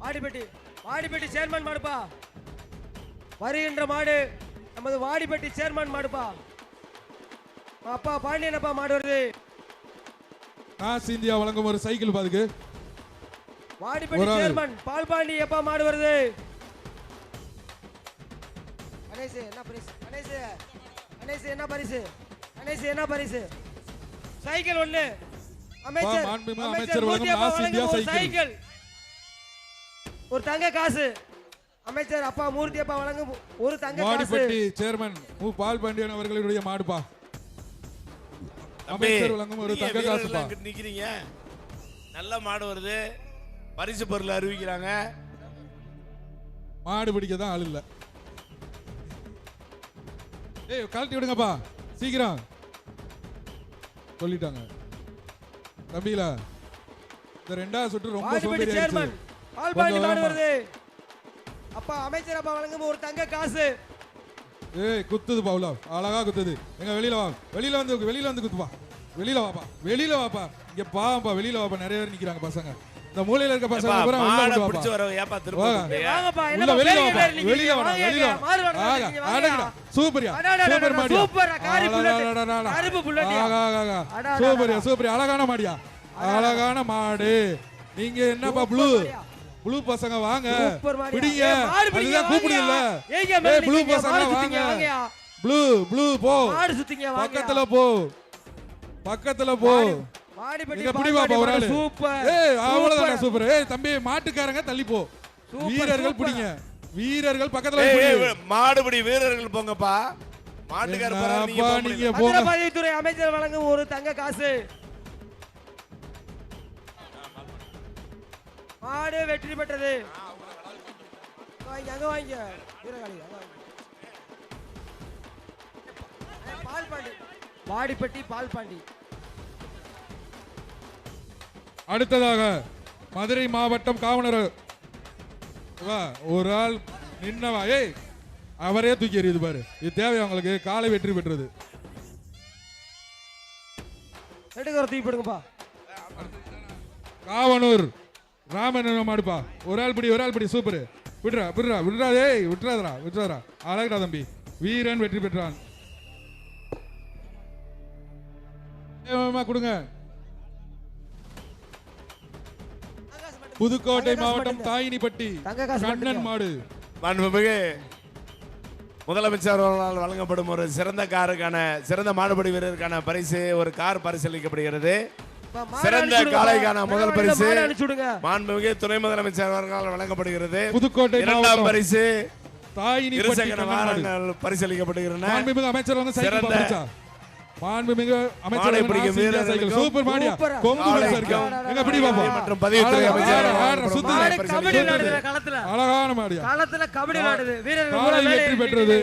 Vadipatti chairman மாடுப்பா. வருகின்ற மாடு நமது வாடிப்பட்டி சேர்மன் மாடுப்பா. அப்பா பாண்டியனப்பா மாடு வருது. காசு இந்தியா வழங்கும் ஒரு சைக்கிள் பாதுக்கு. வாடிப்பட்டி சேர்மன் பால் பாண்டி எப்பா மாடு வருது. கணேஷ் என்ன பரிசு? கணேஷ் என்ன பரிசு? கணேஷ் என்ன பரிசு? சைக்கிள் ஒண்ணு. அமைச்சர் வழங்கும் காசு இந்தியா சைக்கிள். ஒரு தங்க காசு. அமைச்சர் அப்பா மூர்த்தி அப்பா வழங்கும் ஒரு தங்க காசு. வாடிப்பட்டி சேர்மன் பால் பாண்டியன் அவர்களுடைய மாடுப்பா. அமைச்சர் வழங்கும் ஒரு தங்க காசுப்பா. நிக்கிறீங்க. நல்ல மாடு வருது. பரிசு பொருள் அறிவிக்கிறாங்க. மாடு பிடிக்க தான் ஆள் இல்ல. ஏய் கழட்டி விடுங்கப்பா சீக்கிரம். சொல்லிட்டாங்க தம்பிகளா. இந்த ரெண்டாவது சுற்று ரொம்ப சோம்பேறியா சேர்மன் பால் பாண்டி மாடு வருது. அப்பா அமைச்சர் அப்பா வழங்கும் ஒரு தங்க காசு. ஏய் குத்துது பவுலா. அழகா குத்துது. எங்க வெளியில வா. வெளியில வந்து குத்துப்பா. வெளியில வாப்பா. இங்க பாப்பா வெளியில வாப்பா. நிறைய பேர் நிக்கறாங்க பசங்க. இந்த மூலையில இருக்க பசங்க பூரா உள்ள வந்து வாப்பா. பிடிச்சு வரவங்க ஏப்பா திரும்ப வாங்கப்பா. என்ன வெளியில வாப்பா. அடடா சூப்பர்யா. சூப்பர் மாடியா. சூப்பர் காரி புல்லட். கருப்பு புல்லட். சூப்பர் அழகான மாடியா. அழகான மாடு. நீங்க என்னப்பா ப்ளூ பசங்க வாங்க. பிடிங்க. அதுதான் கூப்பிடுங்க. ஏய் ப்ளூ பசங்க வாங்க. ப்ளூ போ. மாடு சுத்திங்க வாங்க. பக்கத்துல போ. வாடிப்பட்டி பிடிவா பவரால. சூப்பர். ஏய் அவ்வளவுதான் சூப்பர். ஏய் தம்பி மாட்டுக்காரங்க தள்ளி போ. வீரர்கள் பிடிங்க. வீரர்கள் பக்கத்துல போய் மாடுபிடி வீரர்கள் போங்கப்பா. மாட்டுக்கார போறீங்க. நீங்க போங்க. பதிவுத்துறை அமைச்சர் வழங்கும் ஒரு தங்க காசு. மாடு வெற்றி பெற்றது. அங்க வாங்க வீரகாளி. பால் பாண்டி. வாடிப்பட்டி பால் பாண்டி. அடுத்ததாக மதுரை மாவட்டம் காவலர் ஒரு ஆள் நின்னவா. ஏய் அவரே தூக்கி எறியுது பாரு. இது தேவை அவங்களுக்கு. காலை வெற்றி பெற்றது. தூக்கி போடுங்கப்பா. காவனூர் ராமன் மாடுப்பா. ஒரு ஆள் பிடி. சூப்பர். விடுறா. ஏய் விட்டுறாதரா. அழகடா தம்பி. வீரன் வெற்றி பெற்றான். கொடுங்க. புதுக்கோட்டை மாவட்டம் தாயினிப்பட்டி கண்ணன் மாடு. மாண்புமிகு முதலமைச்சர் அவர்களால் வழங்கப்படும் ஒரு சிறந்த மாடுபிடி வீரருக்கான பரிசு ஒரு கார் பரிசீலிக்கப்படுகிறது. சிறந்த காளைக்கான முதல் பரிசு மாண்புமிகு துணை முதலமைச்சர் அவர்களால் வழங்கப்படுகிறது. புதுக்கோட்டை இரண்டாம் பரிசு தாயினிப்பட்டி வாகனங்கள் பரிசீலிக்கப்படுகின்றன. மாண்புமிகு அமைச்சர் வந்து சைக்கிள் பரிசா. மாண்புமிகு அமைச்சர் சைக்கிள் சூப்பர் மாடியா. கொம்பு வச்சிருக்கா. எங்க பிடி பாப்பா. மற்றும் பதிவுத்துறை அமைச்சர் கபடி விளையாடுற களத்துல. அழகான மாடியா. களத்துல கபடி விளையாடுது. வீரர்கள் காலை வெற்றி பெற்றது.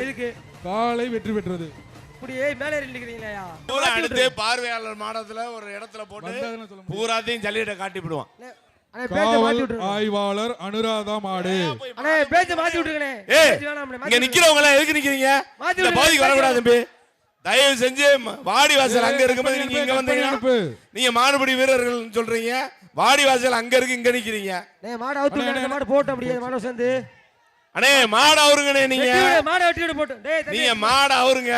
காலை வெற்றி பெற்றது. அப்படியே மேலே நிக்கிறீங்களா? பூரா அடுத்து பார்வையாளர் மாடத்துல ஒரு இடத்துல போட்டு பூராத்தையும் ஜல்லிட காட்டி விடுவான். ஆய்வாளர் அனுராதா மாடு. அண்ணே பேச்ச மாத்தி விட்டுங்கனே. இங்க நிக்கிறவங்க எல்லாம் எதுக்கு நிக்கிறீங்க? இந்த பகுதிக்கு வர கூடாது தம்பி. தயவு செஞ்சு வாடிவாசல் அங்க இருக்கும்போது நீங்க இங்க வந்தீங்க. நீங்க மாடுபிடி வீரர்கள் சொல்றீங்க. வாடிவாசல் அங்க இருக்கு, இங்க நிக்கிறீங்க. டேய் மாடு அவுத்து மாடு போட்டு அப்படியே மாடு சேர்ந்து. அண்ணே மாடு அவருங்கனே. நீங்க மாடு வெட்டிடு போட்டு. டேய் நீங்க மாடு அவருங்க.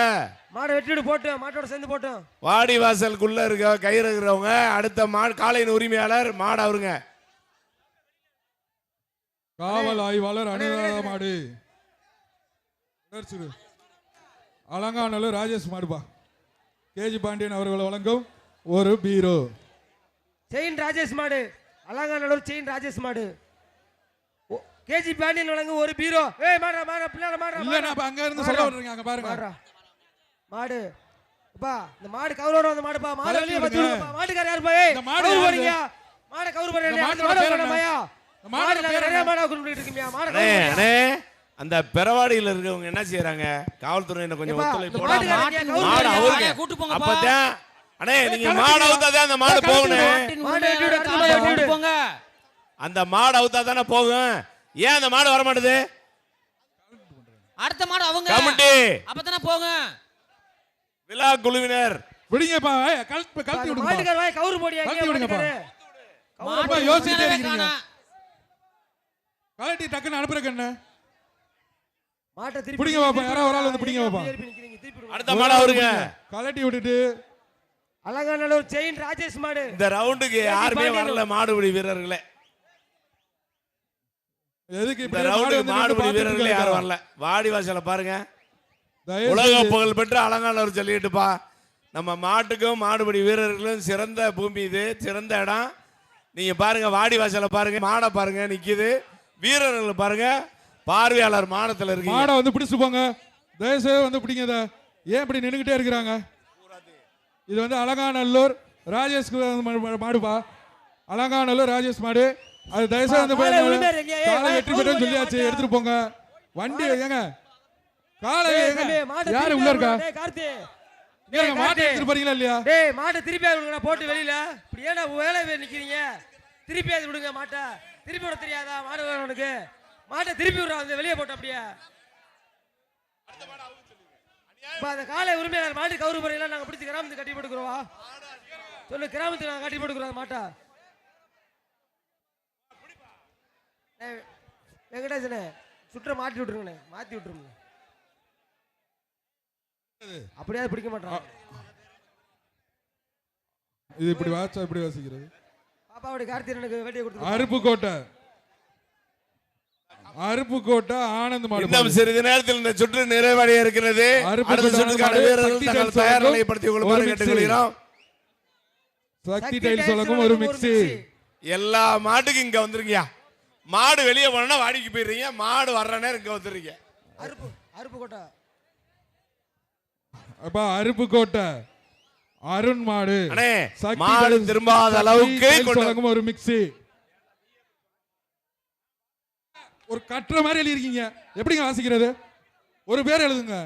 மாடு வெட்டிடு போட்டு மாட்டோட சேர்ந்து போட்டு. வாடிவாசலுக்குள்ள இருக்க கயிறு இருக்கிறவங்க அடுத்த மாடு காளையின் உரிமையாளர் மாடு அவருங்க. காவல் ஆய்வாளர் அனுராதா மாடு. அலங்காநல்லூர் ராஜேஷ் மாடுபா. கேஜி பாண்டியன் அவர்கள் வழங்கும் ஒரு பீரோ. செயின் ராஜேஷ் மாடு. அலங்காநல்லூர் செயின் ராஜேஷ் மாடு. கேஜி பாண்டியன் வழங்கும் ஒரு பீரோ. ஏய் மாடு பிள்ளைல மாடு. இல்ல நான் அங்க இருந்து சொல்ல வர்றீங்க. அங்க பாருங்க மாடு. அப்பா இந்த மாடு கவரோட வந்த மாடுப்பா. மாடு வெளிய வந்து விடுங்கப்பா. மாட்டுக்கார யார் போய்? இந்த மாடு போறீங்க. மாடு கவர் பண்ணல. மாடு பண்ணமையா? மாடு நிறைய மாடு கூட்டிட்டு இருக்கீங்க. மாடு அண்ணே அந்த பெரவாடியில இருக்கவங்க என்ன செய்யறாங்க? காவல்துறையினர் கொஞ்சம் ஒத்துழைப்பு போடுங்க. மாடு அவருங்க கூட்டி போங்க. அப்பதான் அண்ணே நீங்க மாடு அவுத்தாதே அந்த மாடு போகணும். மாடு வெட்டி போங்க. அந்த மாடு அவுத்தாதானே போகும். ஏன் அந்த மாடு வர மாட்டேது? அடுத்த மாடு அவங்க கமிட்டி அப்பதானே போகும். விழா குழுவினர் விடுங்கப்பா. கழட்டி விடுங்க. மாட்டுக்கார வாய் கவுரு போடியா. கழட்டி விடுங்கப்பா. மாடு யோசிச்சிட்டே இருக்கீங்க. கலட்டி டக்குன்னு அனுப்புறக்கு என்ன மாட்டை திருப்பி பிடிங்க பாப்பா, யாராவது ஒரு ஆள் வந்து பிடிங்க பாப்பா. அடுத்த மாடு அவருங்க. கலட்டி விட்டுட்டு அலங்காநல்லூர் செயின் ராஜேஷ் மாடு. இந்த ரவுண்டுக்கு யாருமே வரல மாடுபிடி வீரர்களே. எதுக்கு இந்த ரவுண்டுக்கு மாடுபிடி வீரர்களே யாரும் வரல. வாடி வாசல பாருங்க. உலக புகழ் பெற்ற அலங்காநல்லூர் சொல்லிட்டுப்பா. நம்ம மாட்டுக்கும் மாடுபிடி வீரர்களும் சிறந்த பூமி இது, சிறந்த இடம். நீங்க பாருங்க, வாடி வாசல பாருங்க, மாடை பாருங்க நிக்குது, வீரர்கள் பாருங்க, பார்வையாளர் மாடத்துல இருக்கு. மாடை வந்து பிடிச்சு போங்க, தயவுசெய்து வந்து பிடிங்க. ஏன் இப்படி நின்னுகிட்டே இருக்கிறாங்க? இது வந்து அலங்காநல்லூர் ராஜேஷ் மாடுப்பா, அலங்காநல்லூர் ராஜேஷ் மாடு. அது தயவுசெய்து வந்து காலை வெற்றி பெற்று சொல்லியாச்சு, எடுத்துட்டு போங்க. வண்டி ஏங்க காலை யாரு உள்ள இருக்கா? மாட்டை எடுத்துட்டு போறீங்களா இல்லையா? டேய் மாட்டை திருப்பி விடுங்க, போட்டு வெளியில. இப்படி ஏன்னா வேலை நிக்கிறீங்க, திருப்பி அது விடுங்க. மாட்டை திருப்பி விட தெரியாதா? மாடு உனக்கு மாட்டை திருப்பி விடுறா, வந்து வெளியே போட்டு. அப்படியே அந்த காலை உரிமையாளர் மாட்டு கவுரு முறையில நாங்க பிடிச்சி கிராமத்துக்கு கட்டி போட்டுக்கிறோம். சொல்லு, கிராமத்துக்கு நாங்க கட்டி போட்டுக்கிறோம் மாட்டை. வெங்கடேசனே சுற்ற மாட்டி விட்டுருங்கண்ணே, மாத்தி விட்டுருங்க. அப்படியே பிடிக்க மாட்டான். இது இப்படி வாச்சா இப்படி வாசிக்கிறது. பாப்பாவுடைய கார்த்திகனுக்கு வேட்டியை கொடுத்து அருப்புக்கோட்டை, அருப்புக்கோட்டை ஆனந்த் மாடு. இன்னும் சிறிது நேரத்தில் இந்த சுற்று நிறைவடைய இருக்கிறது. அடுத்த சுற்றுக்கான வீரர்கள் தங்கள் தயார் நிலைப்படுத்திக் கொள்ளுமாறு கேட்டுக்கொள்கிறோம். சக்தி டைல்ஸ் வழங்கும் ஒரு மிக்ஸி. எல்லா மாட்டுக்கும் இங்க வந்துருங்க. மாடு வெளியே போனா வாடிக்கு போயிடுறீங்க, மாடு வர்ற நேரம் இங்க வந்துடுறீங்க. அருப்புக்கோட்டை அப்பா, அருப்புக்கோட்டை அருண் மாடு. மாடு திரும்பாத அளவுக்கு ஒரு மிக்ஸி. ஒரு கட்டுற மாதிரி எழுதி இருக்கீங்க, எப்படிங்க வாசிக்கிறது? ஒரு பேர் எழுதுங்க,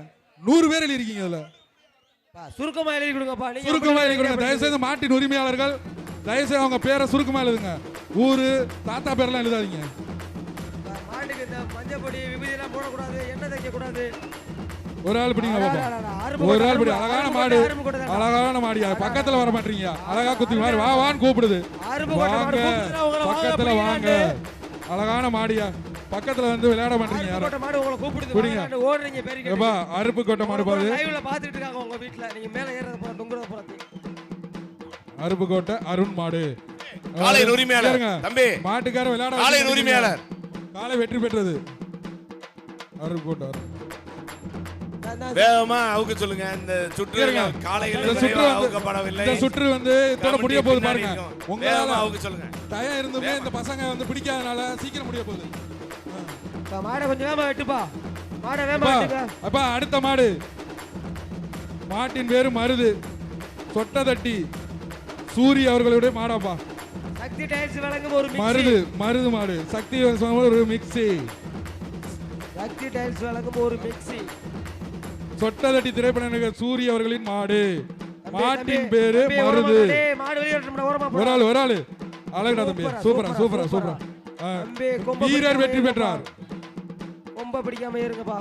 100 பேர் எழுதி இருக்கீங்க. அதுல சுருக்கமா எழுதி கொடுங்கப்பா. சுருக்கமா எழுதி கொடுங்க தயவுசெய்து. மாட்டின் உரிமையாளர்கள் தயவுசெய்து அவங்க பேரை சுருக்கமா எழுதுங்க, ஊரு தாத்தா பேர்லாம் எழுதாதீங்க. மாட்டுக்கு இந்த மஞ்சள் பொடி விபூதி எல்லாம் போடக்கூடாது, எண்ணெய் தைக்க கூடாது. ஒரு ஆள் பிடிங்க பாப்பா, ஒரு ஆள் பிடி. அழகான மாடு, அழகான மாடியா, பக்கத்துல வர மாட்டீங்க. அழகா குத்தி மாதிரி வா வான்னு கூப்பிடுது. வாங்க பக்கத்துல வாங்க, அழகான மாடியா, பக்கத்துல வந்து விளையாட மாட்டீங்க. மாடு உங்களை கூப்பிடுது, ஓடுறீங்க பேருக்கு. ஏப்பா அருப்புக்கோட்டை மாடு பாரு, லைவ்ல பாத்துட்டு இருக்காங்க உங்க வீட்ல. நீங்க மேல ஏறத போற தொங்குறத போற. அருப்புக்கோட்டை அருண் மாடு. காலை உரிமையாளர் தம்பி, மாட்டுக்கார விளையாட காலை உரிமையாளர் காலை வெற்றி பெற்றது. அருப்புக்கோட்டை வேகமா அவுக்க சொல்லுங்க. இந்த சுற்று காலையில் அவுக்கப்படவில்லை. இந்த சுற்று வந்து இதோட முடிய போகுது பாருங்க. உங்களால அவுக்க சொல்லுங்க. டயம் இருந்துமே இந்த பசங்க வந்து பிடிக்காதனால சீக்கிரம் முடிய போகுது. மாடை கொஞ்சம் வேகமா வெட்டுப்பா, மாடை வேகமா வெட்டுங்க. அப்பா அடுத்த மாடு, மாட்டின் பேரு மருது, சொட்டதட்டி சூரி அவர்களுடைய மாடாப்பா. சக்தி டைல்ஸ் வழங்கும் ஒரு மிக்ஸி. மருது மருது மாடு, சக்தி ஒரு மிக்ஸி. சக்தி டைல்ஸ் வழங்கும் ஒரு மிக்ஸி. சொட்டதட்டி திரைப்பட நடிகர் சூரி அவர்களின் மாடு. மாட்டின் பேரு மருது. ஒரு ஆள் அழகுடா தம்பி, சூப்பரா சூப்பரா சூப்பரா. வீரர் வெற்றி பெற்றார். கொம்ப பிடிக்காம இருங்கப்பா.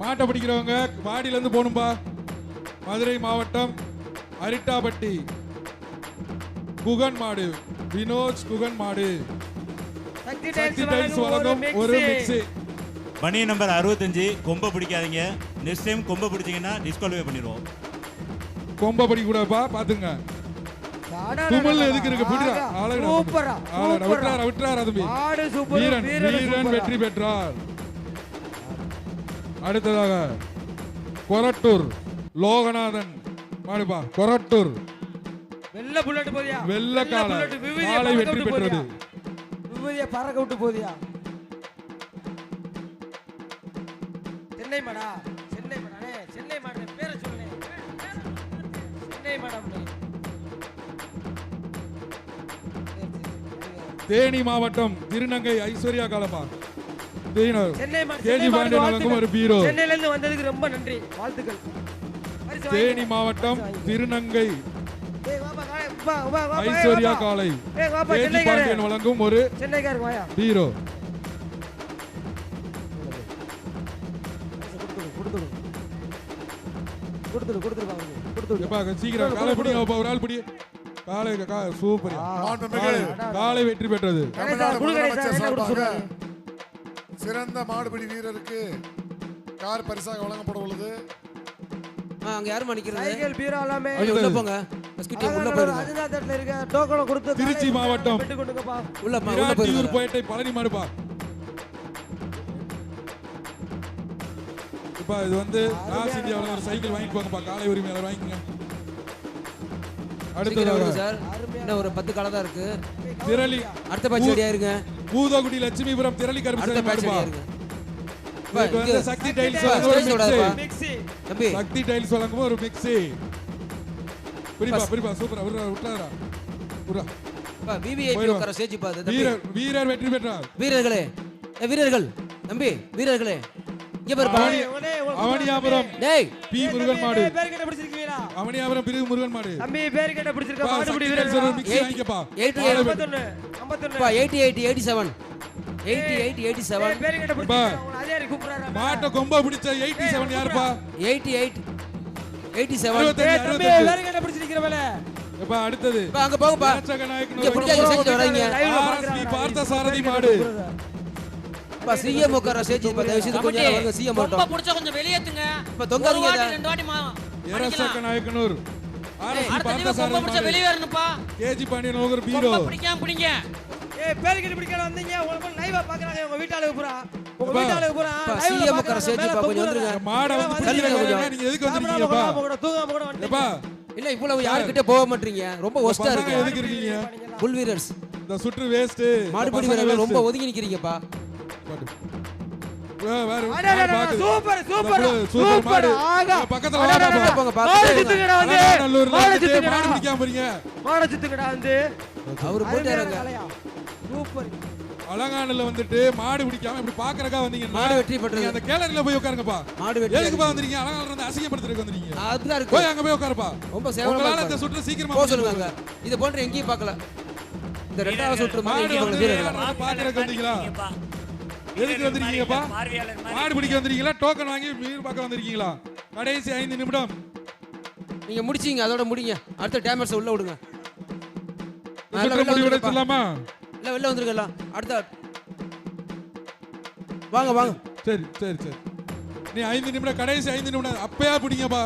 மாட்டை பிடிக்கிறவங்க வாடியில இருந்து போகணும்பா. மதுரை மாவட்டம் அரிட்டாபட்டி குகன் மாடு, வினோஜ் குகன் மாடு. சக்தி டைல்ஸ் வழங்கும் ஒரு மிக்ஸி. மணி நம்பர் 65. கொம்ப பிடிக்காதீங்க, நெக்ஸ்ட் டைம் கொம்ப பிடிச்சீங்கன்னா டிஸ்குவாலிஃபை பண்ணிடுவோம். கொம்ப பிடிக்க கூடாதுப்பா, பாத்துங்க. துமல் எதுக்கு இருக்கு? சூப்பரா விட்டுறாரா தம்பி. வீரன் வெற்றி பெற்றார். அடுத்ததாக கொரட்டூர் லோகநாதன் மாடுப்பா. கொரட்டூர் வெள்ள புல்லட் போதியா, வெள்ள காலை வெற்றி பெற்றது. விபூதியை பறக்க விட்டு போதியா. சென்னை மாடா, சென்னை மாடா, சென்னை மாடு பேரை சொல்லுங்க. சென்னை மாடம். தேனி மாவட்டம் திருநங்கை ஐஸ்வர்யா காலப்பா. சென்னை ஒரு பீரோ. சென்னையில இருந்து வந்ததுக்கு ரொம்ப நன்றி, வாழ்த்துக்கள். தேனி மாவட்டம் திருநங்கை ஐஸ்வர்யா காலை பாண்டியன் வழங்கும் ஒரு பீரோ. சீக்கிரம் காலை பிடிங்க, ஒரு ஆள் பிடி. காலை சூப்பர் மாண்புமிகு காலை வெற்றி பெற்றது. தமிழ்நாடு முதலமைச்சர் சார்பாக சிறந்த மாடுபிடி வீரருக்கு கார் பரிசாக வழங்கப்பட உள்ளது. அங்க யாரும் நிக்கிறது? சைக்கிள் பீரோ எல்லாமே உள்ள போங்க. பஸ்கிட் உள்ள போயிருங்க. அதுதான் தட்டல இருக்க டோக்கனை கொடுத்து திருச்சி மாவட்டம் பெட்டு கொண்டுங்கப்பா. உள்ள விராட்டியூர் போயிருங்க. பேட்டை பழனி மாடுப்பா. இப்ப இது வந்து ராஸ் இந்தியாவுல ஒரு சைக்கிள் வாங்கிட்டு போங்கப்பா. காலை உரிமையாளர் வாங்கிக்கங்க. அடுத்ததாக சார் இன்னும் ஒரு 10 காலை தான் இருக்கு. திரளி அடுத்த பேட்ச் ரெடியா இருங்க. பூதகுடி லட்சுமிபுரம் திரளி அடுத்த கருப்பு பேட்ச் மாடுப்பா. ரெடியா இருங்க. இதுக்கு வந்து சக்தி டைல்ஸ் பா, வழங்கும் ஒரு ஸ்டேஜ் விடாதப்பா. மிக்ஸி. தம்பி சக்தி டைல்ஸ் வழங்கும் ஒரு மிக்ஸி. பிரிப்பா சூப்பரா விட்டுறாரா புரா. பா விவிஐபி உட்கார ஸ்டேஜ் பாது தம்பி. வீரர் வெற்றி பெற்றார். வீரர்களே வீரர்கள் தம்பி வீரர்களே இங்க பாருப்பா. அவனியாபுரம் டேய் பி முருகன் மாடு. பேர் கேட்ட பிடிச்சிருக்கீங்களா? அவனியாபுரம் பிரிவு முருகன் மாடு. தம்பி பேர் கேட்ட பிடிச்சிருக்க பா, மாடுபிடி சக்தி வீரர் டைல்ஸ் ஒரு மிக்ஸி வாங்கிக்கப்பா. 51 51 பா 88 87 88 87 பேர் கேட்ட பிடிச்சிருக்க உங்களை அதே கூப்பிடுறாரா? மாட்டை கொம்ப பிடிச்ச 87 யாருப்பா? 88 87 65 தம்பி 65. பேர் கேட்ட பிடிச்சிருக்கீங்களே. இப்ப அடுத்தது பா அங்க போங்கப்பா. இங்க பிடிக்காத ஸ்டேஜ் வராதீங்க. ஆர்எஸ்பி பார்த்தசாரதி மாடு. பா சிஎம் உட்கார ஸ்டேஜ் பா தயவு செய்து கொஞ்சம் நேரம் வாங்க. சிஎம் ரொம்ப மட்டும் புடிச்சா கொஞ்சம் வெளியேத்துங்க. இப்ப தொங்காதீங்க. ஒரு வாட்டி, 2 வாட்டி எரசக்க நாயக்கனூர் ஆர்எஸ்பி அடுத்த டீம் ரொம்ப பார்த்தசாரதி புடிச்சா மாடு. வெளிய வரணும்ப்பா. கேஜி பாண்டியன் ஒரு பீரோ. ரொம்ப பிடிக்காம பிடிங்க. பேர் கேட்ட பிடிக்கல வந்தீங்க. உங்களுக்கு லைவா பாக்குறாங்க உங்க வீட்டாளுக்கு பூரா. உங்க அப்பா. வீட்டாளுக்கு பூரா பா, லைவ்ல CM பாக்குறாங்க. உட்கார ஸ்டேஜ் பா கொஞ்சம் வந்துருங்க. மாடை வந்து தள்ளுங்க பிடிக்கிறீங்க. கொஞ்சம். நீங்க எதுக்கு வந்திருக்கீங்கப்பா? தூங்காம கூட வந்து எப்பா இல்ல இவ்வளவு யார்கிட்ட போக மாட்டீங்க. ரொம்ப ஒஸ்டா பசங்க இருக்கு. எதுக்கு இருக்கீங்க? புல் வீரர்ஸ் இந்த சுற்று வேஸ்ட். மாடுபிடி வீரர்கள் ரொம்ப ஒதுங்கி நிக்கிறீங்கப்பா. சூப்பர் சூப்பர் மாடு. பக்கத்துல வாடா போங்க மாடு பாத்து. சுத்துங்கடா வந்து நல்லூர்ல மாடு வந்து சுத்துங்கடா. மாடு பிடிக்காம போறீங்க. மாடு சுத்துங்கடா வந்து அவரு போயிட்டாருங்க. சூப்பர் அலங்காநல்ல வந்துட்டு மாடு பிடிக்காம இப்படி பாக்குறக்கா வந்தீங்க. மாடு வெற்றி பெற்றது. நீங்க அந்த கேலரியில போய் உட்காருங்கப்பா. மாடு வெற்றி. எதுக்குப்பா வந்தீங்க? அலங்காநல்ல இருந்து அசிங்கப்படுத்துறதுக்கு வந்தீங்க. அதுதான் இருக்கு. போய் அங்க போய் உட்காருப்பா. ரொம்ப சேவலமா உங்களால இந்த இருக்கு. சுற்று சீக்கிரமா போக சொல்லுங்க. இது போன்ற எங்கேயும் பார்க்கல. இந்த ரெண்டாவது சுற்று மாதிரி மாடு எங்கேயும் வந்து பார்க்கல. வீரர்கள். பாக்குறதுக்கு வந்தீங்களா? எதுக்கு வந்திருக்கீங்கப்பா? மாடு பிடிக்க வந்திருக்கீங்களா? டோக்கன் வாங்கி மீன் பார்க்க வந்திருக்கீங்களா? கடைசி 5 நிமிடம். நீங்க முடிச்சீங்க அதோட முடிங்க. அடுத்த டேமர்ஸ் உள்ள விடுங்க. சுற்று முடிவுரை சொல்லாமா? இல்ல வெளில வந்துருக்கலாம். அடுத்த வாங்க வாங்க. சரி சரி சரி. நீ 5 நிமிடம் கடைசி 5 நிமிடம் அப்பயா பிடிங்கப்பா.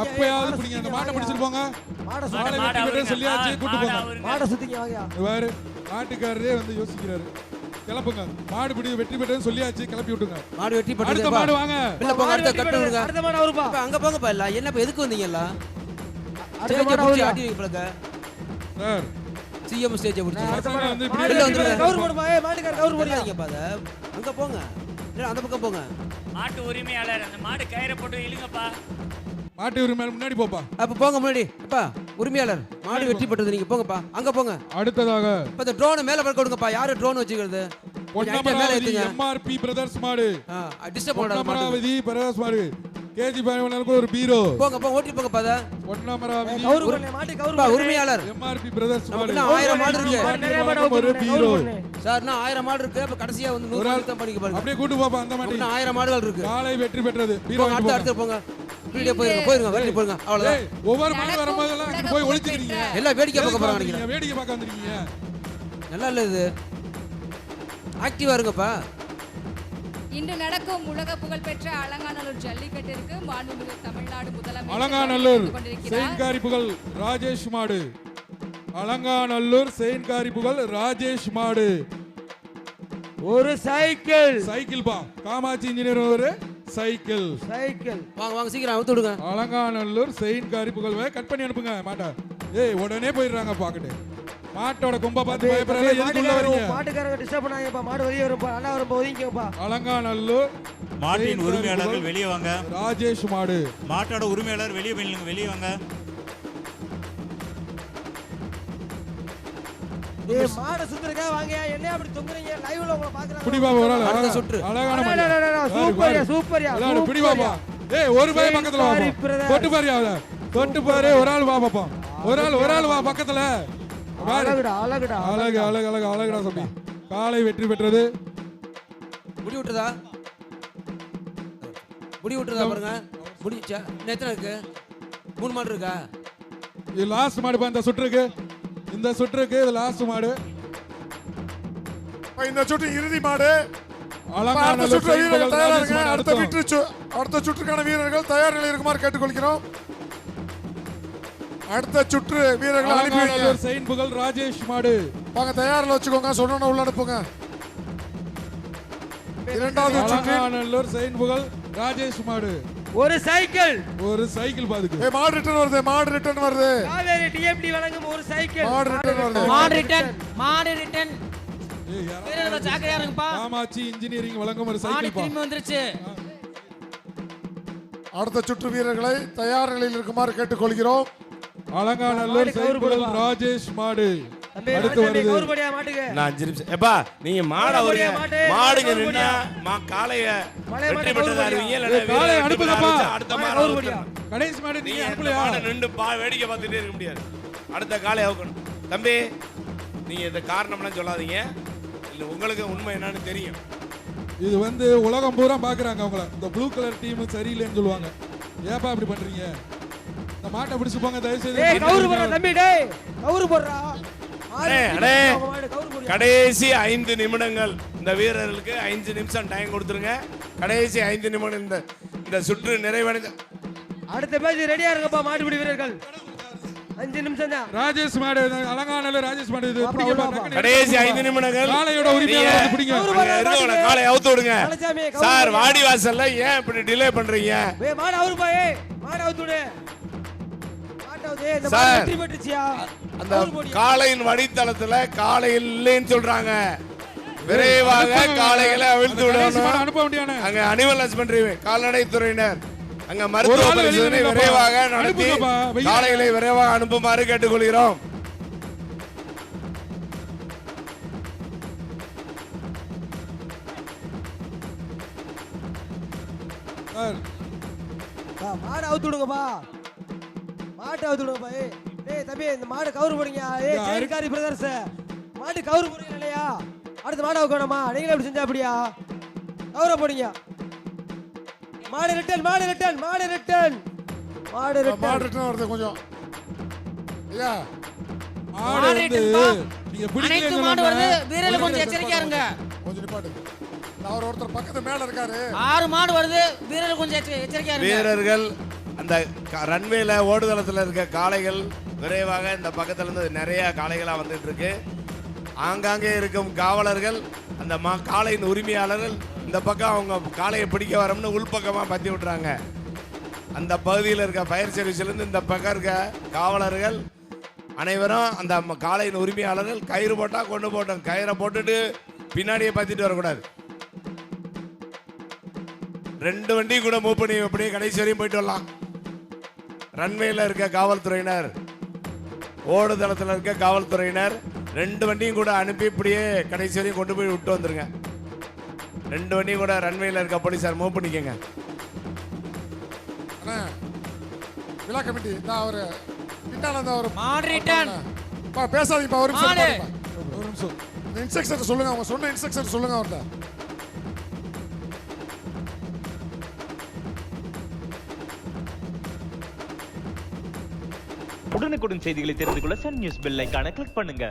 அப்பயாவது பிடிங்க. அந்த மாட்டை பிடிச்சிட்டு போங்க. மாடை வெட்டி விட்டு சொல்லியாச்சு கூட்டு போங்க. மாட சுத்திங்க வாங்க. வேறு மாட்டுக்காரரே வந்து யோசிக்கிறாரு. கிளப்புங்க. மாடு பிடி வெற்றி பெற்றேன்னு சொல்லியாச்சு கிளப்பி விட்டுங்க. மாடு வெற்றி அடுத்த பெற்றது. மாடு வாங்க. இல்ல போங்க அடுத்த கட்ட விடுங்க. அடுத்த மாடு அவருப்பா. இப்ப அங்க போங்கப்பா. இல்ல என்னப்பா எதுக்கு வந்தீங்கல்ல? அடுத்த மாடு அவரு. ஆட்டி வைங்க பலக. சார் சிஎம் ஸ்டேஜ் பிடிச்சி. பசங்க வந்து இப்படி வெளில வந்துருங்க. கவுர் போடுமா? மாட்டுக்கார கவுர் போடுங்க. போடாதீங்க பாத. அங்க போங்க. இல்ல அந்த பக்கம் போங்க. மாட்டு உரிமையாளர் அந்த மாடு கயிறை போட்டு இழுங்கப்பா. மாட்டு உரிமையாளர் முன்னாடி போப்பா. அப்ப போங்க முன்னாடி. அப்பா உரிமையாளர் மாடு வெற்றி பெற்றது. நீங்க போங்கப்பா. அங்க போங்க. அடுத்ததாக இப்ப இந்த ட்ரோன் மேல பறக்க விடுங்கப்பா. யாரு ட்ரோன் வச்சுக்கிறது? மேல பொன்னமராவதி ஏத்துங்க. எம்ஆர்பி பிரதர்ஸ் மாடு. டிஸ்டர்ப் பண்ணாத மாடு. பொன்னமராவதி பிரதர்ஸ் மாடு. கேஜி பாண்டியனுக்கு ஒரு பீரோ. போங்க போங்க ஓட்டி போங்க பாத. பொன்னமராவதி கவுர் போடுங்க. மாட்டு கவுர் அப்பா போடுங்க. உரிமையாளர். எம்ஆர்பி பிரதர்ஸ் மாடு. இன்னும் 1000 மாடு இருக்கு. நிறைய மாடு ஒரு பீரோ. சார் நான் 1000 மாடு இருக்கு. அப்ப கடைசியா வந்து 100 மாடு தான் பண்ணிக்க பாருங்க. அப்படியே கூட்டு போப்பா அந்த மாட்டை. இன்னும் 1000 மாடுகள் இருக்கு. காலை வெற்றி பெற்றது. பீரோ போங்க அடுத்து அடுத்து போங்க. வீடியோ போயிருங்க போயிருங்க வெளிய போயிருங்க. அவ்வளவுதான். ஒவ்வொரு மாடு வரும்போதெல்லாம் இங்க போய் ஒளிச்சுக்கிறீங்க. எல்லாம் வேடிக்கை பார்க்க போறாங்க நினைக்கிறேன். வேடிக்கை பார்க்க வந்திருக்கீங்க. நல்லா இல்ல இது. ஆக்டிவா இருங்கப்பா. இன்று நடக்கும் உலக புகழ்பெற்ற அலங்காநல்லூர் ஜல்லிக்கட்டிற்கு மாண்புமிகு தமிழ்நாடு முதலமைச்சர் அலங்காநல்லூர் கலந்து கொண்டிருக்கிறார். செயின்காரி புகழ் ராஜேஷ் மாடு. அலங்காநல்லூர் செயின்காரி புகழ் ராஜேஷ் மாடு. ஒரு சைக்கிள் சைக்கிள் பா. காமாட்சி இன்ஜினியர் ஒரு சைக்கிள். சைக்கிள் வாங்க வாங்க சீக்கிரம் அவுத்து விடுங்க. அலங்காநல்லூர் செயின்காரி புகழ் கட் பண்ணி அனுப்புங்க மாட்டை. ஏய் உடனே போயிடுறாங்க பாக்கட்டு. மாட்டோட கொம்ப பார்த்து பயப்படல. எதுக்கு உள்ள வரீங்க? மாட்டுக்காரங்க டிஸ்டர்ப் பண்ணாங்கப்பா. மாடு வெளிய வரும்பா. நல்லா வரும்பா. ஒதுங்கிங்கப்பா. அலங்காநல்லூர் மாட்டின் உரிமையாளர்கள் வெளியே வாங்க. ராஜேஷ் மாடு. மாட்டோட உரிமையாளர் வெளியே போயிடுங்க. வெளியே வாங்க. ஏய் மாடு சுத்துறக்கா வாங்க. என்ன அப்படி தொங்குறீங்க? லைவ்ல உங்களை பாக்குறாங்க. பிடி பாபா ஒரு ஆளு. அடுத்த சுற்று. அழகான மாடு. சூப்பர்யா சூப்பர்யா. எல்லாரும் பிடி பாபா. ஏய் ஒரு பை பக்கத்துல வா. தொட்டு பாரு அவள. தொட்டு பாரு ஒரு ஆள் வா பாப்பா. ஒரு ஆள் வா பக்கத்துல. அழகுடா அழகுடா. அழகு அழகு அழகு அழகுடா தம்பி. காலை வெற்றி பெற்றது. முடி விட்டுறதா? முடி விட்டுறதா பாருங்க. முடிச்சா. இன்னும் எத்தனை இருக்கு? 3 மாடு இருக்கா? இது லாஸ்ட் மாடு இந்த சுற்றுக்கு. இந்த சுற்றுக்கு இது லாஸ்ட் மாடு. இந்த சுற்று இறுதி மாடு. அடுத்த சுற்று வீரர்கள் தயாரா இருங்க. அடுத்த சுற்றுக்கான வீரர்கள் தயார் நிலையில் இருக்குமாறு கேட்டுக்கொள்கிறோம். அடுத்த சுற்று வீரர்கள் அனுப்பி வைங்க. செயின் புகழ் ராஜேஷ் மாடு. வாங்க தயாரில் வச்சுக்கோங்க. சொன்னா உள்ள அனுப்புங்க. இரண்டாவது சுற்று செயின் புகழ் ராஜேஷ் மாடு. ஒரு சைக்கிள் பாதுக்கு. மாடு ரிட்டர்ன் வருது. மாடு ரிட்டர்ன் வருது. காவேரி டிஎம்டி வழங்கும் ஒரு சைக்கிள். மாடு ரிட்டர்ன் வருது. மாடு ரிட்டர்ன் வீரர்கள் ஜாக்கிரதையா இருங்கப்பா. காமாட்சி இன்ஜினியரிங் வழங்கும் ஒரு மாடு சைக்கிள் பா. திரும்பி வந்துருச்சு. அடுத்த சுற்று வீரர்களை தயார் நிலையில் இருக்குமாறு கேட்டுக்கொள்கிறோம். அலங்காநல்லூர் செயின் புகழ் ராஜேஷ் மாடு. அடுத்து வருது. நான் 5 நிமிஷம். எப்பா நீங்க மாடுங்க நின்னா காளைய வெற்றி பெற்றதா அறிவீங்க. இல்ல காளை அனுப்புங்கப்பா. அடுத்த மாடு கணேஷ் மாடு நீங்க அனுப்பலையா? மாடு நின்னு வேடிக்கை பார்த்துட்டே இருக்க முடியாது. அடுத்த காளை அவுக்கணும். தம்பி நீங்க இந்த காரணம்லாம் சொல்லாதீங்க. இல்ல உங்களுக்கு உண்மை என்னன்னு தெரியும். இது உலகம் பூரா பாக்குறாங்க உங்களை. இந்த ப்ளூ கலர் டீம் சரியில்லைன்னு சொல்லுவாங்க. ஏப்பா இப்படி பண்றீங்க? இந்த மாட்டை பிடிச்சு போங்க தயவு செய்து. டேய் கவுரு போடுறா தம்பி. டேய் கவுரு போடுறா. கடைசி 5 நிமிடங்கள் இந்த வீரர்களுக்கு 5 நிமிஷம் டைம் கொடுத்துருங்க. கடைசி 5 நிமிடம் இந்த சுற்று நிறைவடைந்த அடுத்த பேஜ் ரெடியா இருங்கப்பா. மாடுபிடி வீரர்கள் 5 நிமிஷம் தான். ராஜேஷ் மாடு அலங்காநல்லூர் ராஜேஷ் மாடு. இது பிடிங்க. கடைசி 5 நிமிடங்கள் காளையோட உரிமையாளர் பிடிங்க. காளை அவுத்து விடுங்க சார். வாடி வாசல்ல ஏன் இப்படி டிலே பண்றீங்க? மாடு அவரு போய் மாடு அவுத்து விடு. சார் அந்த காளையின் வடித்தளத்துல காளை இல்லைன்னு சொல்றாங்க. விரைவாக காளைகளை அவிழ்த்து விடணும். அங்க அனிமல் ஹஸ்பண்டரி கால்நடை துறையினர் அங்க மருத்துவ பரிசோதனை விரைவாக நடத்தி காளைகளை விரைவாக அனுப்புமாறு கேட்டுக்கொள்கிறோம். மாடு அவுத்து விடுங்கப்பா. மாட்டை அவுத்து விடுங்கப்பா. ஏய் தம்பி இந்த மாடு கவுரு போடுங்க. ஏய் ஜெயகாரி பிரதர்ஸ் மாடு கவுரு போடுங்க இல்லையா? அடுத்த மாடு அவுக்கணுமா? நீங்களே எப்படி செஞ்சா அப்படியா? கவுர போடுங்க. மாடு ரிட்டர்ன் வருது கொஞ்சம். ஐயா மாடு நீங்க பிடிக்கல. மாடு வருது. வீரர்கள் கொஞ்சம் எச்சரிக்கையா இருங்க. கொஞ்சம் நிப்பாட்டு. அவர் ஒருத்தர் பக்கத்து மேல இருக்காரு. 6 மாடு வருது. வீரர்கள் கொஞ்சம் எச்சரிக்கையா இருங்க. வீரர்கள் அந்த ரன்வேல ஓடுதளத்தில் இருக்க காளைகள் விரைவாக இந்த பக்கத்துல இருந்து நிறைய காளைகளா வந்துட்டு இருக்கு. ஆங்காங்கே இருக்கும் காவலர்கள் அந்த காளையின் உரிமையாளர்கள் இந்த பக்கம் அவங்க காளையை பிடிக்க வரோம்னு உள்பக்கமா பத்தி விட்டுறாங்க. அந்த பகுதியில் இருக்க ஃபயர் சர்வீஸ்ல இருந்து இந்த பக்கம் இருக்க காவலர்கள் அனைவரும் அந்த காளையின் உரிமையாளர்கள் கயிறு போட்டா கொண்டு போட்டோம். கயிறை போட்டுட்டு பின்னாடியே பத்திட்டு வரக்கூடாது. 2 வண்டி கூட மூவ் பண்ணி அப்படியே கடைசி வரையும் போயிட்டு வரலாம். ரன்வேல இருக்க காவல்துறையினர் ஓடுதளத்தில் இருக்க காவல்துறையினர் 2 வண்டியும் கூட அனுப்பி இப்படியே கடைசி வரையும் கொண்டு போய் விட்டு வந்துருங்க. 2 வண்டியும் கூட ரன்வேல இருக்க போலீசார் மூவ் பண்ணிக்கங்க. விழா கமிட்டி தான் அவரு பின்னால ஒரு மாடு ரிட்டர்ன் பேசாதீங்க. ஒரு நிமிஷம் இன்ஸ்ட்ரக்ஷன் சொல்லுங்க. அவங்க சொன்ன இன்ஸ்ட்ரக்ஷன் சொல்லுங்க அவர்கிட்ட. உடனுக்குடன் செய்திகளை தெரிந்து கொள்ள சன் நியூஸ் பெல் ஐகானை கிளிக் பண்ணுங்க.